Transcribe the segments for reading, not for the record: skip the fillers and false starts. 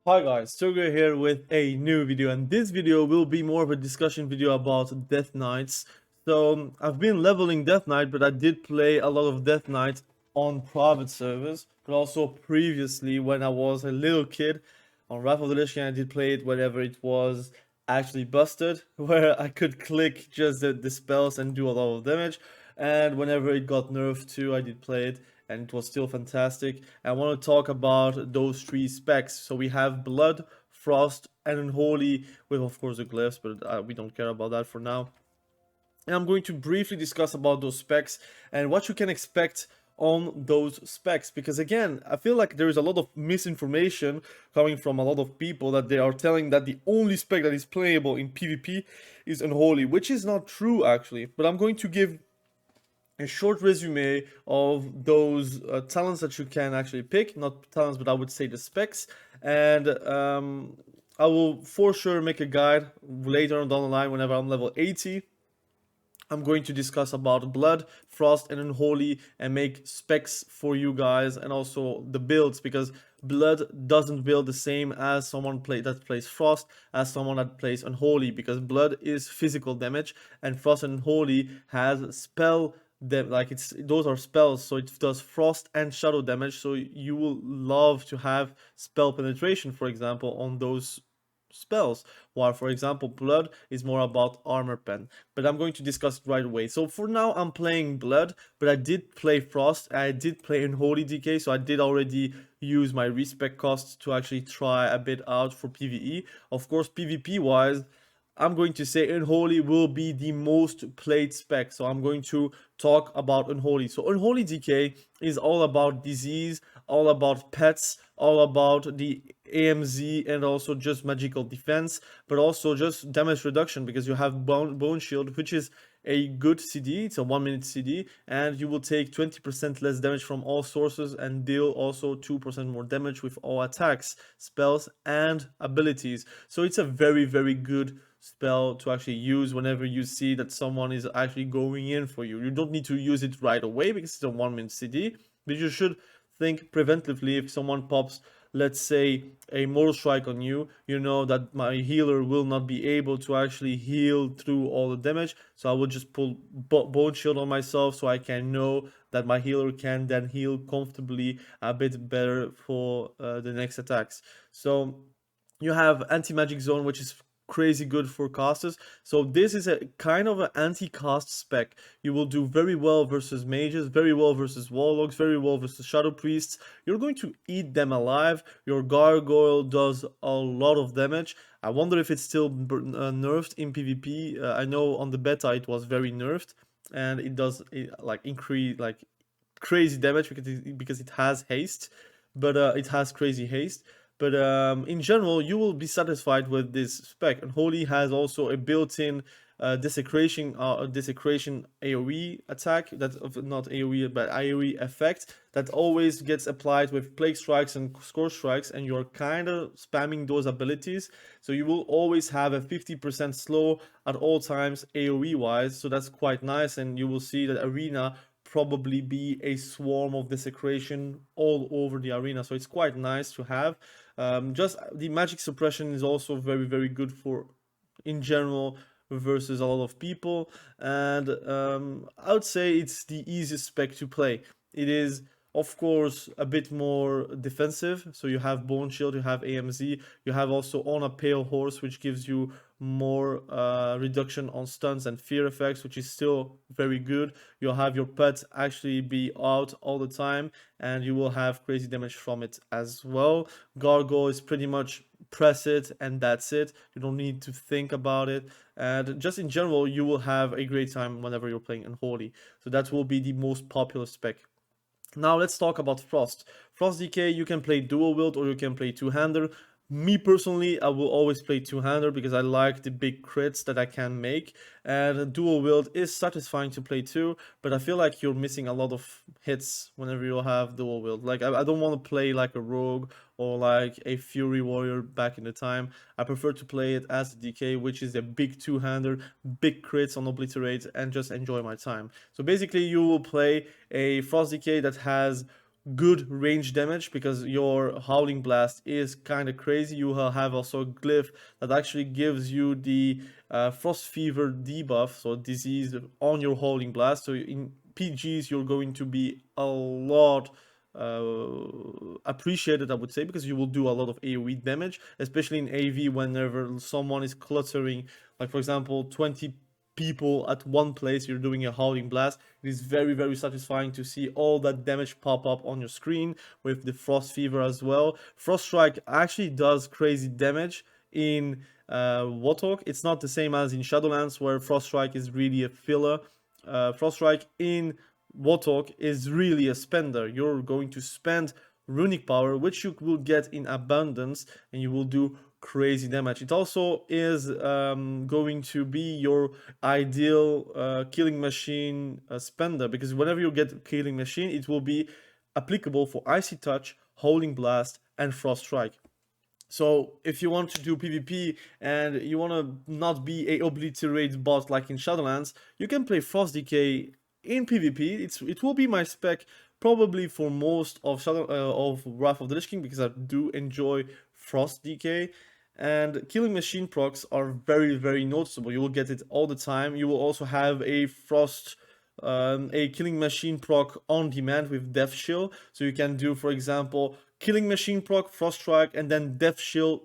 Hi guys, Thogrey here with a new video, and this video will be more of a discussion video about Death Knights. I've been leveling Death Knight, but I did play a lot of Death Knight on private servers, but also previously when I was a little kid on Wrath of the Lich King, I did play it whenever it was actually busted, where I could click just the spells and do a lot of damage. And whenever it got nerfed too, I did play it, and it was still fantastic. I want to talk about those three specs. So we have Blood, Frost, and Unholy, with of course the glyphs, but we don't care about that for now. And I'm going to briefly discuss about those specs and what you can expect on those specs, because again, I feel like there is a lot of misinformation coming from a lot of people that they are telling that the only spec that is playable in PvP is Unholy, which is not true actually. But I'm going to give a short resume of those talents that you can actually pick, not talents, but I would say the specs. And I will for sure make a guide later on down the line whenever I'm level 80. I'm going to discuss about Blood, Frost, and Unholy and make specs for you guys, and also the builds, because Blood doesn't build the same as someone that plays Frost as someone that plays Unholy, because Blood is physical damage and Frost and Unholy has spell like those are spells, so it does frost and shadow damage, so you will love to have spell penetration, for example, on those spells, while for example Blood is more about armor pen. But I'm going to discuss it right away. So for now I'm playing Blood, but I did play Frost, I did play Unholy DK, so I did already use my respec costs to actually try a bit out for PvE. Of course, PvP wise, I'm going to say Unholy will be the most played spec. So I'm going to talk about Unholy. So Unholy DK is all about disease, all about pets, all about the AMZ, and also just magical defense, but also just damage reduction, because you have bone shield, which is a good CD. It's a 1 minute CD, and you will take 20% less damage from all sources and deal also 2% more damage with all attacks, spells, and abilities. So it's a very good spell to actually use whenever you see that someone is actually going in for you. You don't need to use it right away because it's a 1 minute CD, but you should think preventively. If someone pops, let's say, a mortal strike on you, you know that my healer will not be able to actually heal through all the damage, so I will just pull bone shield on myself, so I can know that my healer can then heal comfortably a bit better for the next attacks. So you have anti-magic zone, which is crazy good for casters. So this is a kind of an anti-cast spec. You will do very well versus mages, very well versus warlocks, very well versus shadow priests. You're going to eat them alive. Your gargoyle does a lot of damage. I wonder if it's still nerfed in PvP. I know on the beta it was very nerfed, and it does like increase like crazy damage because it has haste, but it has crazy haste. But in general, you will be satisfied with this spec. And Holy has also a built-in desecration AoE attack, that not AoE but AoE effect, that always gets applied with plague strikes and scorch strikes, and you're kind of spamming those abilities, so you will always have a 50% slow at all times AoE wise. So that's quite nice, and you will see that arena probably be a swarm of desecration all over the arena, so it's quite nice to have. Just the magic suppression is also very good for, in general, versus a lot of people, and I would say it's the easiest spec to play. It is of course a bit more defensive, so you have bone shield, you have AMZ, you have also on a pale horse, which gives you more reduction on stuns and fear effects, which is still very good. You'll have your pet actually be out all the time, and you will have crazy damage from it as well. Gargoyle is pretty much press it and that's it. You don't need to think about it, and just in general you will have a great time whenever you're playing Unholy. So that will be the most popular spec. Now let's talk about Frost. Frost DK, you can play dual wield or you can play two-hander. Me personally, I will always play two-hander because I like the big crits that I can make, and dual wield is satisfying to play too, but I feel like you're missing a lot of hits whenever you have dual wield. Like I don't want to play like a rogue or like a fury warrior back in the time. I prefer to play it as a DK, which is a big two-hander, big crits on obliterate, and just enjoy my time. So basically you will play a Frost DK that has good range damage because your Howling Blast is kind of crazy. You will have also a glyph that actually gives you the Frost Fever debuff, so disease on your Howling Blast. So in PGs, you're going to be a lot appreciated, I would say, because you will do a lot of AoE damage, especially in AV whenever someone is cluttering, like for example 20 people at one place, you're doing a Howling Blast. It is very, very satisfying to see all that damage pop up on your screen with the Frost Fever as well. Frost Strike actually does crazy damage in WOTLK. It's not the same as in Shadowlands, where Frost Strike is really a filler. Frost Strike in WOTLK is really a spender. You're going to spend runic power, which you will get in abundance, and you will do crazy damage. It also is going to be your ideal killing machine spender, because whenever you get killing machine, it will be applicable for Icy Touch, Howling Blast, and Frost Strike. So if you want to do PvP and you want to not be a obliterate bot like in Shadowlands, you can play Frost Decay in PvP. It will be my spec probably for most of of Wrath of the Lich King, because I do enjoy Frost Decay. And killing machine procs are very, very noticeable. You will get it all the time. You will also have a a killing machine proc on demand with Death Shield. So you can do, for example, killing machine proc, Frost Strike, and then Death Shield,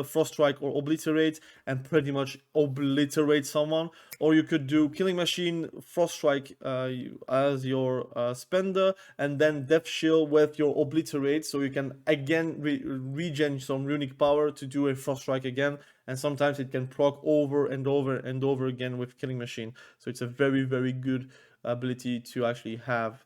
Frost Strike or Obliterate, and pretty much obliterate someone. Or you could do killing machine, Frost Strike as your spender, and then Death Shield with your Obliterate, so you can again regen some runic power to do a Frost Strike again. And sometimes it can proc over and over and over again with killing machine. So it's a very, very good ability to actually have.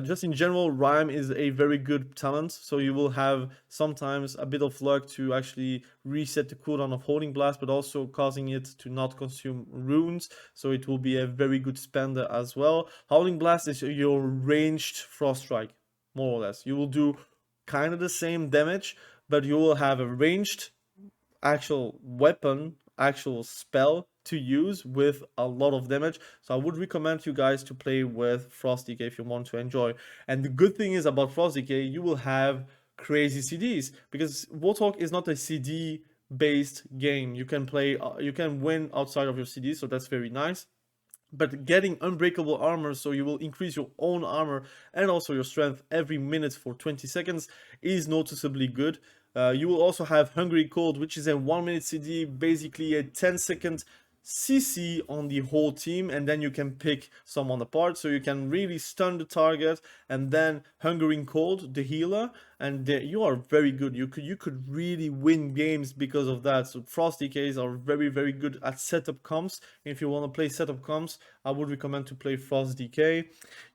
Just in general, Rhyme is a very good talent, so you will have sometimes a bit of luck to actually reset the cooldown of Howling Blast, but also causing it to not consume runes, so it will be a very good spender as well. Howling Blast is your ranged Frost Strike, more or less. You will do kind of the same damage, but you will have a ranged actual weapon, actual spell to use with a lot of damage. So I would recommend you guys to play with Frost Decay if you want to enjoy. And the good thing is about Frost Decay, you will have crazy CDs, because WOTLK is not a CD based game. You can play, you can win outside of your CD, so that's very nice. But getting unbreakable armor, so you will increase your own armor and also your strength every minute for 20 seconds, is noticeably good. You will also have Hungry Cold, which is a 1 minute CD, basically a 10-second CC on the whole team, and then you can pick someone apart, so you can really stun the target, and then Hungering Cold, the healer, and you are very good. You could really win games because of that. So Frost Decays are very, very good at setup comps. If you want to play setup comps, I would recommend to play Frost Decay.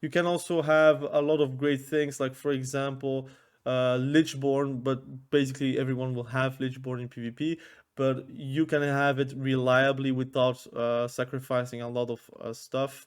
You can also have a lot of great things, like for example Lichborn, but basically everyone will have Lichborn in PvP, but you can have it reliably without sacrificing a lot of stuff.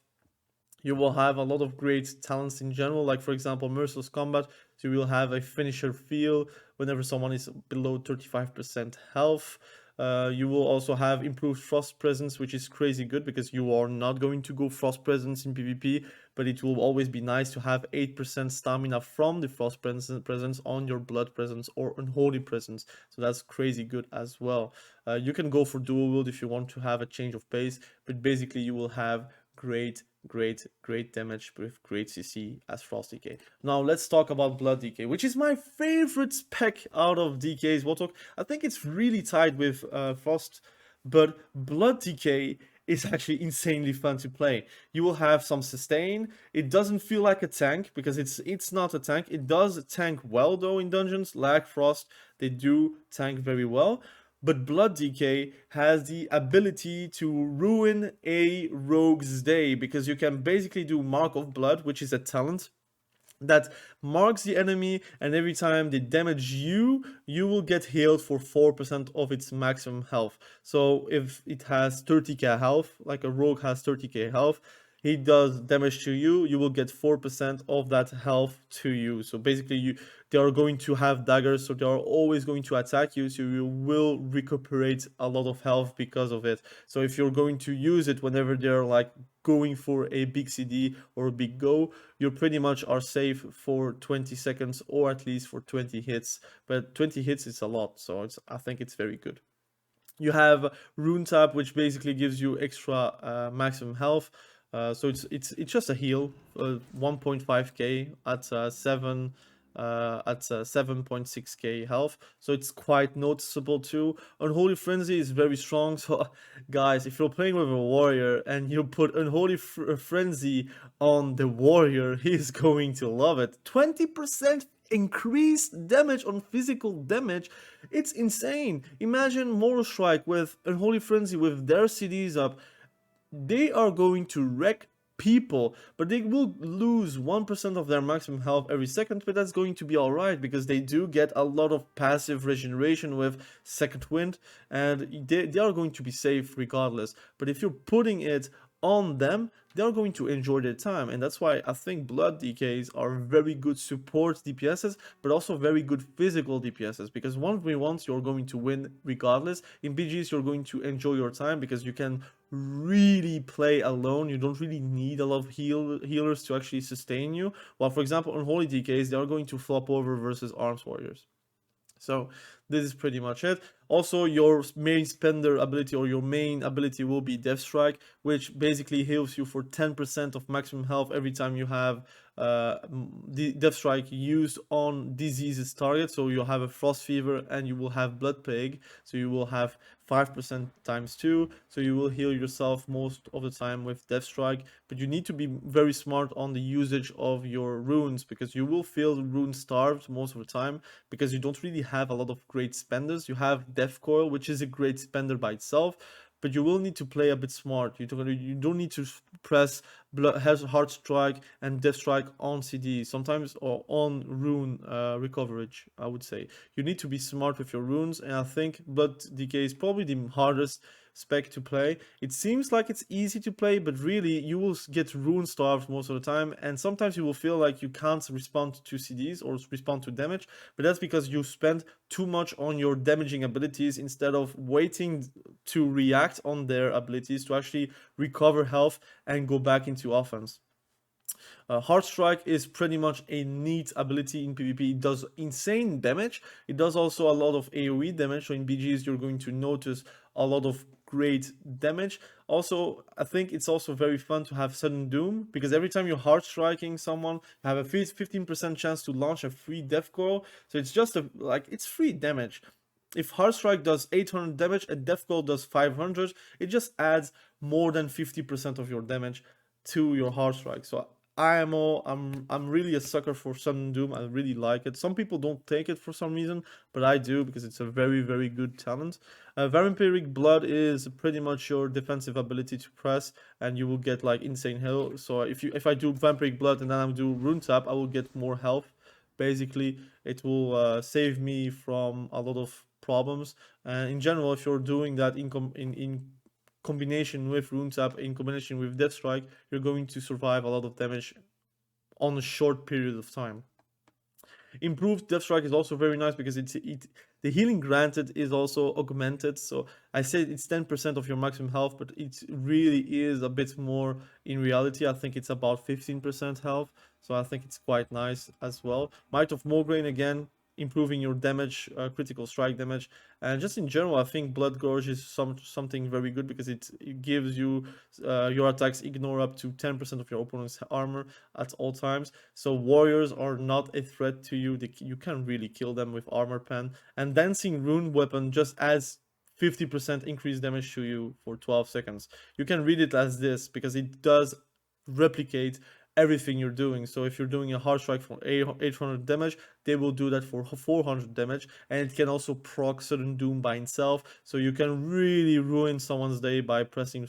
You will have a lot of great talents in general, like for example Merciless Combat, so you will have a finisher feel whenever someone is below 35% health. You will also have improved Frost Presence, which is crazy good because you are not going to go Frost Presence in PvP, but it will always be nice to have 8% stamina from the Frost Presence on your Blood Presence or Unholy Presence, so that's crazy good as well. You can go for Dual Wield if you want to have a change of pace, but basically you will have great damage with great CC as Frost Decay. Now let's talk about Blood Decay, which is my favorite spec out of DK's WOTLK. I think it's really tied with Frost, but Blood Decay is actually insanely fun to play. You will have some sustain. It doesn't feel like a tank because it's not a tank. It does tank well though in dungeons like Frost. They do tank very well. But Blood Decay has the ability to ruin a rogue's day, because you can basically do Mark of Blood, which is a talent that marks the enemy, and every time they damage you, you will get healed for 4% of its maximum health. So if it has 30k health, like a rogue has 30k health, he does damage to you, you will get 4% of that health to you. So basically they are going to have daggers, so they are always going to attack you, so you will recuperate a lot of health because of it. So if you're going to use it whenever they're like going for a big CD or a big go, you pretty much are safe for 20 seconds or at least for 20 hits. But 20 hits is a lot, so I think it's very good. You have Rune Tap, which basically gives you extra maximum health. So it's just a heal, 1.5k at 7.6k health. So it's quite noticeable too. Unholy Frenzy is very strong. So guys, if you're playing with a warrior and you put Unholy Frenzy on the warrior, he's going to love it. 20% increased damage on physical damage. It's insane. Imagine Mortal Strike with Unholy Frenzy with their CDs up. They are going to wreck people, but they will lose 1% of their maximum health every second, but that's going to be alright because they do get a lot of passive regeneration with Second Wind, and they are going to be safe regardless. But if you're putting it on them, they are going to enjoy their time, and that's why I think blood DKs are very good support DPSs, but also very good physical DPSs, because 1v1s you're going to win regardless. In BGs you're going to enjoy your time because you can really play alone. You don't really need a lot of healers to actually sustain you, while for example Unholy DKs, they are going to flop over versus arms warriors. So this is pretty much it. Also, your main spender ability or your main ability will be Deathstrike, which basically heals you for 10% of maximum health every time you have the Deathstrike used on diseases target. So you'll have a Frost Fever and you will have Blood Plague. So you will have 5% times 2. So you will heal yourself most of the time with Deathstrike. But you need to be very smart on the usage of your runes, because you will feel rune starved most of the time because you don't really have a lot of great spenders. You have Death Coil, which is a great spender by itself, but you will need to play a bit smart. You don't need to press Heart Strike and Death Strike on CD sometimes, or on rune recoverage. I would say you need to be smart with your runes, and I think Blood DK is probably the hardest spec to play. It seems like it's easy to play, but really you will get rune starved most of the time, and sometimes you will feel like you can't respond to CDs or respond to damage, but that's because you spend too much on your damaging abilities instead of waiting to react on their abilities to actually recover health and go back into offense. Heart Strike is pretty much a neat ability in PvP. It does insane damage. It does also a lot of AoE damage, so in BGs you're going to notice a lot of great damage. Also, I think it's also very fun to have Sudden Doom, because every time you're Heart Striking someone, you have a 15% chance to launch a free Death Coil. So it's just it's free damage. If Heart Strike does 800 damage and Death Coil does 500, it just adds more than 50% of your damage to your Heart Strike. So I'm really a sucker for Sudden Doom. I really like it. Some people don't take it for some reason, but I do, because it's a very, very good talent. Vampiric Blood is pretty much your defensive ability to press, and you will get like insane heal. So if I do Vampiric Blood and then I do Rune Tap, I will get more health. Basically, it will save me from a lot of problems. And in general, if you're doing that in combination with Rune Tap, in combination with Deathstrike, you're going to survive a lot of damage on a short period of time. Improved Deathstrike is also very nice because the healing granted is also augmented. So I said it's 10% of your maximum health, but it really is a bit more in reality. I think it's about 15% health. So I think it's quite nice as well. Might of Mograine, again, improving your damage, critical strike damage, and just in general I think Blood Gorge is something very good because it gives you your attacks ignore up to 10% of your opponent's armor at all times. So warriors are not a threat to you. You can really kill them with armor pen, and Dancing Rune Weapon just adds 50% increased damage to you for 12 seconds. You can read it as this because it does replicate everything you're doing. So if you're doing a Heart Strike for 800 damage, they will do that for 400 damage, and it can also proc Sudden Doom by itself, so you can really ruin someone's day by pressing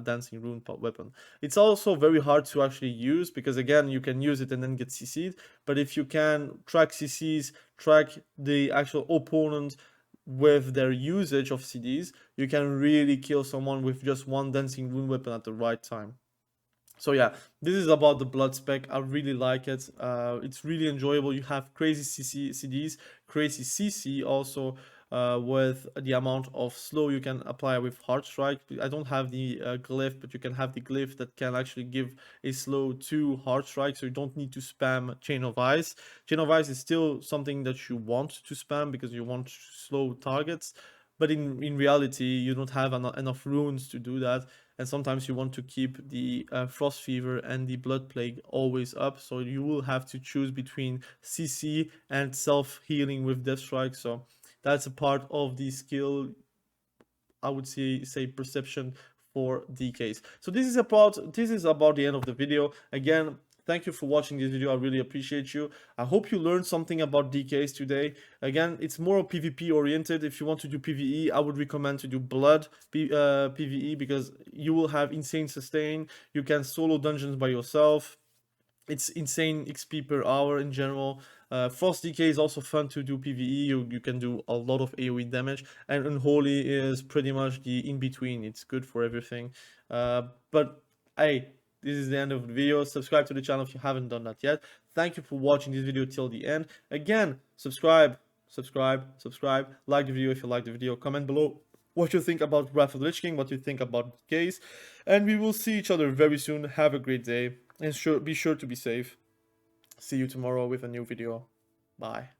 Dancing Rune Weapon. It's also very hard to actually use because again you can use it and then get CC'd, but if you can track CCs, track the actual opponent with their usage of CDs, you can really kill someone with just one Dancing Rune Weapon at the right time. So yeah, this is about the blood spec. I really like it. It's really enjoyable. You have crazy CDs, crazy CC also, with the amount of slow you can apply with Heart Strike. I don't have the glyph, but you can have the glyph that can actually give a slow to Heart Strike, so you don't need to spam Chain of Ice. Chain of Ice is still something that you want to spam because you want to slow targets, but in reality you don't have enough runes to do that, and sometimes you want to keep the Frost Fever and the Blood Plague always up, so you will have to choose between CC and self-healing with Deathstrike. So that's a part of the skill, I would say perception for DKs. So this is about the end of the video. Again, thank you for watching this video. I really appreciate you. I hope you learned something about DKs today. Again, it's more PvP oriented. If you want to do PvE, I would recommend to do Blood PvE, because you will have insane sustain. You can solo dungeons by yourself. It's insane XP per hour in general. Frost DK is also fun to do PvE. You can do a lot of AoE damage, and Unholy is pretty much the in-between. It's good for everything. But hey, this is the end of the video. Subscribe to the channel if you haven't done that yet. Thank you for watching this video till the end. Again, subscribe, like the video if you like the video, comment below what you think about Wrath of the Lich King, what you think about the case, and we will see each other very soon. Have a great day, and be sure to be safe. See you tomorrow with a new video. Bye.